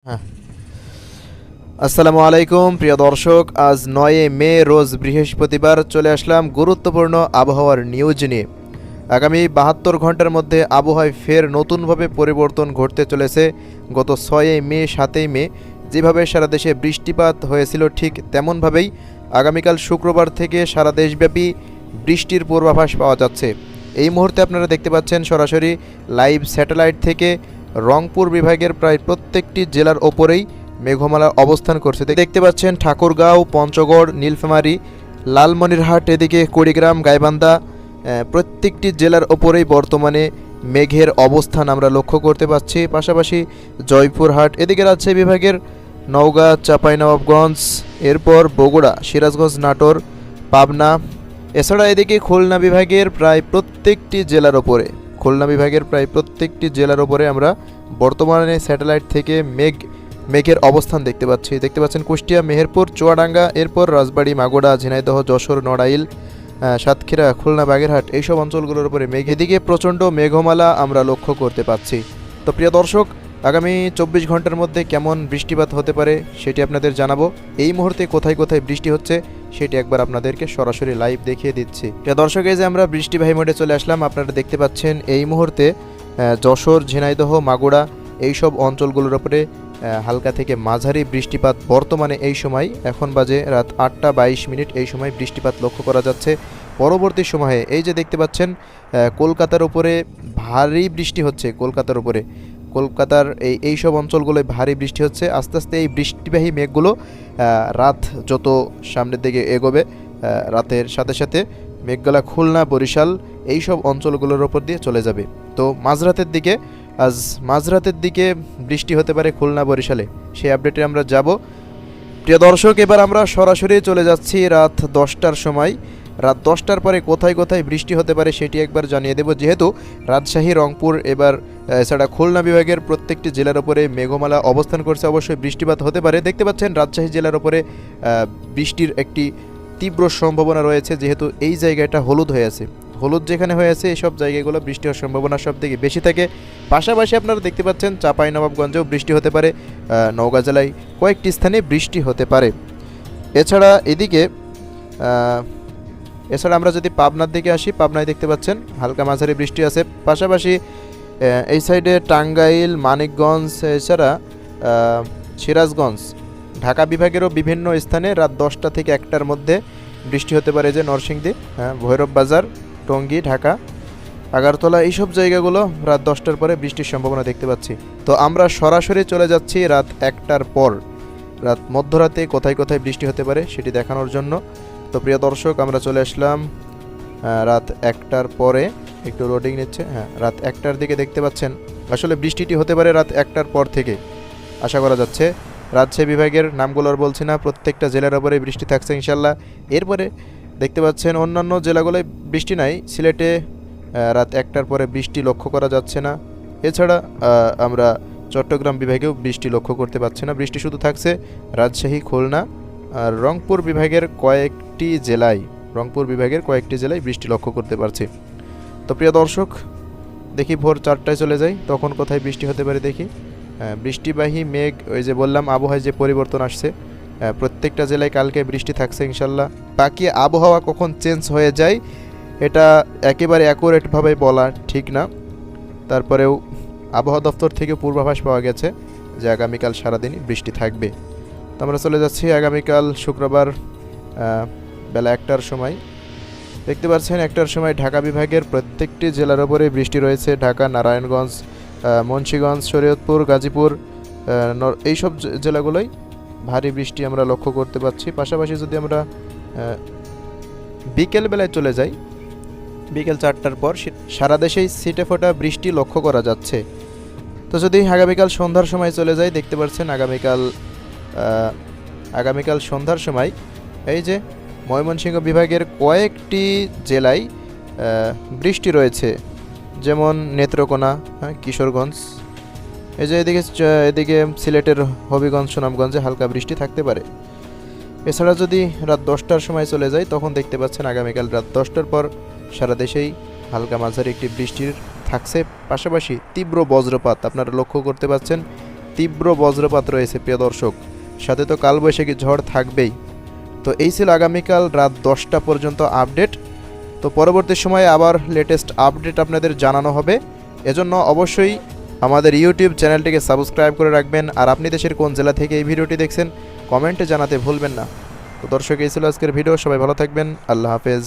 হ্যাঁ। আসসালামু আলাইকুম প্রিয় দর্শক, আজ ৯ মে রোজ বৃহস্পতিবার চলে আসলাম গুরুত্বপূর্ণ আবহাওয়ার নিউজ নিয়ে। আগামী ৭২ ঘন্টার মধ্যে আবহাওয়ায় ফের নতুনভাবে পরিবর্তন ঘটতে চলেছে। গত ৬ মে ৭ মে যেভাবে সারা দেশে বৃষ্টিপাত হয়েছিল ঠিক তেমনভাবেই আগামীকাল শুক্রবার থেকে সারা দেশব্যাপী বৃষ্টির পূর্বাভাস পাওয়া যাচ্ছে। এই মুহূর্তে আপনারা দেখতে পাচ্ছেন সরাসরি লাইভ স্যাটেলাইট থেকে রংপুর বিভাগের প্রায় প্রত্যেকটি জেলার ওপরেই মেঘমালা অবস্থান করছে। দেখতে পাচ্ছেন ঠাকুরগাঁও, পঞ্চগড়, নীলফামারী, লালমনিরহাট, এদিকে কুড়িগ্রাম, গাইবান্ধা, প্রত্যেকটি জেলার ওপরেই বর্তমানে মেঘের অবস্থান আমরা লক্ষ্য করতে পারছি। পাশাপাশি জয়পুরহাট, এদিকে রাজশাহী বিভাগের নওগাঁ, চাঁপাইনবাবগঞ্জ, এরপর বগুড়া, সিরাজগঞ্জ, নাটোর, পাবনা, এছাড়া এদিকে খুলনা বিভাগের প্রায় প্রত্যেকটি জেলার ওপরে আমরা বর্তমানে স্যাটেলাইট থেকে মেঘের অবস্থান দেখতে পাচ্ছেন কুষ্টিয়া, মেহেরপুর, চুয়াডাঙ্গা, এরপর রাজবাড়ী, মাগুরা, ঝিনাইদহ, যশোর, নড়াইল, সাতক্ষীরা, খুলনা, বাগেরহাট এইসব অঞ্চলগুলোর উপরে এদিকে প্রচণ্ড মেঘমালা আমরা লক্ষ্য করতে পাচ্ছি। তো প্রিয় দর্শক, আগামী ২৪ ঘন্টার মধ্যে কেমন বৃষ্টিপাত হতে পারে সেটি আপনাদের জানাবো। এই মুহূর্তে কোথায় কোথায় বৃষ্টি হচ্ছে সেটি একবার আপনাদেরকে সরাসরি লাইভ দেখিয়ে দিচ্ছি। প্রিয় দর্শক, এই যে আমরা বৃষ্টিবাহী মোডে চলে আসলাম, আপনারা দেখতে পাচ্ছেন এই মুহূর্তে যশোর, ঝিনাইদহ, মাগুরা এইসব অঞ্চলগুলোর উপরে হালকা থেকে মাঝারি বৃষ্টিপাত বর্তমানে এই সময়, এখন বাজে রাত ৮টা ২২ এই সময় বৃষ্টিপাত লক্ষ্য করা যাচ্ছে। পরবর্তী সময়ে এই যে দেখতে পাচ্ছেন কলকাতার উপরে ভারী বৃষ্টি হচ্ছে। কলকাতার এইসব অঞ্চলগুলোয় ভারী বৃষ্টি হচ্ছে। আস্তে আস্তে এই বৃষ্টিবাহী মেঘগুলো রাত যত সামনের দিকে এগোবে, রাতের সাথে সাথে মেঘগুলা খুলনা, বরিশাল এইসব অঞ্চলগুলোর ওপর দিয়ে চলে যাবে। তো মাঝরাতের দিকে বৃষ্টি হতে পারে খুলনা, বরিশালে, সেই আপডেটে আমরা যাব। প্রিয় দর্শক, এবার আমরা সরাসরি চলে যাচ্ছি রাত 10টার সময়। রাত 10টার পরে কোথায় কোথায় বৃষ্টি হতে পারে সেটি একবার জানিয়ে দেব। যেহেতু রাজশাহী, রংপুর, এবার এছাড়া খুলনা বিভাগের প্রত্যেকটি জেলার উপরে মেঘমালা অবস্থান করছে, অবশ্যই বৃষ্টিপাত হতে পারে। দেখতে পাচ্ছেন রাজশাহী জেলার উপরে বৃষ্টির একটি তীব্র সম্ভাবনা রয়েছে, যেহেতু এই জায়গাটা হলুদ যেখানে হয়ে আছে এইসব জায়গাগুলো বৃষ্টি হওয়ার সম্ভাবনা সবথেকে বেশি থাকে। পাশাপাশি আপনারা দেখতে পাচ্ছেন চাঁপাইনবাবগঞ্জেও বৃষ্টি হতে পারে, নওগাঁ জেলায় কয়েকটি স্থানে বৃষ্টি হতে পারে। এছাড়া আমরা যদি পাবনার দিকে আসি, পাবনায় দেখতে পাচ্ছেন হালকা মাঝারি বৃষ্টি আছে। পাশাপাশি এই সাইডে টাঙ্গাইল, মানিকগঞ্জ, এছাড়া সিরাজগঞ্জ, ঢাকা বিভাগেরও বিভিন্ন স্থানে রাত 10টা থেকে 1টার মধ্যে বৃষ্টি হতে পারে। যে নরসিংদী, ভৈরব বাজার, টঙ্গী, ঢাকা, আগারতলা এইসব জায়গাগুলো রাত 10টার পরে বৃষ্টির সম্ভাবনা দেখতে পাচ্ছি। তো আমরা সরাসরি চলে যাচ্ছি রাত 1টার পর, রাত মধ্যরাতে কোথায় কোথায় বৃষ্টি হতে পারে সেটি দেখানোর জন্য। তো প্রিয় দর্শক, আমরা চলে আসলাম রাত 1টার পরে, একটু লোডিং নিচ্ছে। রাত 1টার দিকে দেখতে পাচ্ছেন আসলে বৃষ্টিটি হতে পারে রাত 1টার পর থেকে আশা করা যাচ্ছে। রাজশাহী বিভাগের নামগুলো আর বলছি না, প্রত্যেকটা জেলার ওপরে বৃষ্টি থাকছে ইনশাল্লাহ। এরপরে দেখতে পাচ্ছেন অন্যান্য জেলাগুলোয় বৃষ্টি নাই। সিলেটে রাত 1টার পরে বৃষ্টি লক্ষ্য করা যাচ্ছে না। এছাড়া আমরা চট্টগ্রাম বিভাগেও বৃষ্টি লক্ষ্য করতে পারছি না। বৃষ্টি শুধু থাকছে রাজশাহী, খুলনা আর রংপুর বিভাগের কয়েকটি জেলায় বৃষ্টি লক্ষ্য করতে পারছি। তো প্রিয় দর্শক, দেখি ভোর 4টায় চলে যাই, তখন কোথায় বৃষ্টি হতে পারে দেখি। বৃষ্টিবাহী মেঘ, ওই যে বললাম আবহাওয়ায় যে পরিবর্তন আসছে, প্রত্যেকটা জেলায় কালকে বৃষ্টি থাকছে ইনশাল্লাহ। বাকি আবহাওয়া কখন চেঞ্জ হয়ে যায় এটা একেবারে অ্যাকুরেটভাবে বলা ঠিক না, তারপরেও আবহাওয়া দপ্তর থেকে পূর্বাভাস পাওয়া গেছে যে আগামীকাল সারাদিনই বৃষ্টি থাকবে। তো আমরা চলে যাচ্ছি আগামীকাল শুক্রবার বেলা 1টার সময়। দেখতে পাচ্ছেন 1টার সময় ঢাকা বিভাগের প্রত্যেকটি জেলার ওপরে বৃষ্টি রয়েছে। ঢাকা, নারায়ণগঞ্জ, মুন্সিগঞ্জ, শরীয়তপুর, গাজীপুর এইসব জেলাগুলোই ভারী বৃষ্টি আমরা লক্ষ্য করতে পারছি। পাশাপাশি যদি আমরা বিকেলবেলায় চলে যাই, বিকেল 4টার পর সারা দেশেই ছিটে ফোটা বৃষ্টি লক্ষ্য করা যাচ্ছে। তো যদি আগামীকাল সন্ধ্যার সময় চলে যাই, দেখতে পাচ্ছেন আগামীকাল সন্ধ্যার সময় এই যে ময়মনসিংহ বিভাগের কয়েকটি জেলায় বৃষ্টি রয়েছে, যেমন নেত্রকোনা, কিশোরগঞ্জ, এই যে এদিকে সিলেটের হবিগঞ্জ, সুনামগঞ্জে হালকা বৃষ্টি থাকতে পারে। এছাড়া যদি রাত 10টার সময় চলে যায়, তখন দেখতে পাচ্ছেন আগামীকাল রাত 10টার পর সারা দেশেই হালকা মাঝারি একটি বৃষ্টির থাকছে। পাশাপাশি তীব্র বজ্রপাত আপনারা লক্ষ্য করতে পাচ্ছেন তীব্র বজ্রপাত রয়েছে প্রিয় দর্শক, সাথে তো কালবৈশাখী ঝড় থাকবেই। তো এই ছিল আগামীকাল রাত 10টা পর্যন্ত আপডেট। তো পরবর্তী সময়ে আবার লেটেস্ট আপডেট আপনাদের জানানো হবে, এজন্য অবশ্যই আমাদের ইউটিউব চ্যানেলটিকে সাবস্ক্রাইব করে রাখবেন। আর আপনি দেশের কোন জেলা থেকে এই ভিডিওটি দেখছেন কমেন্টে জানাতে ভুলবেন না। তো দর্শক, এই ছিল আজকের ভিডিও, সবাই ভালো থাকবেন, আল্লাহ হাফেজ।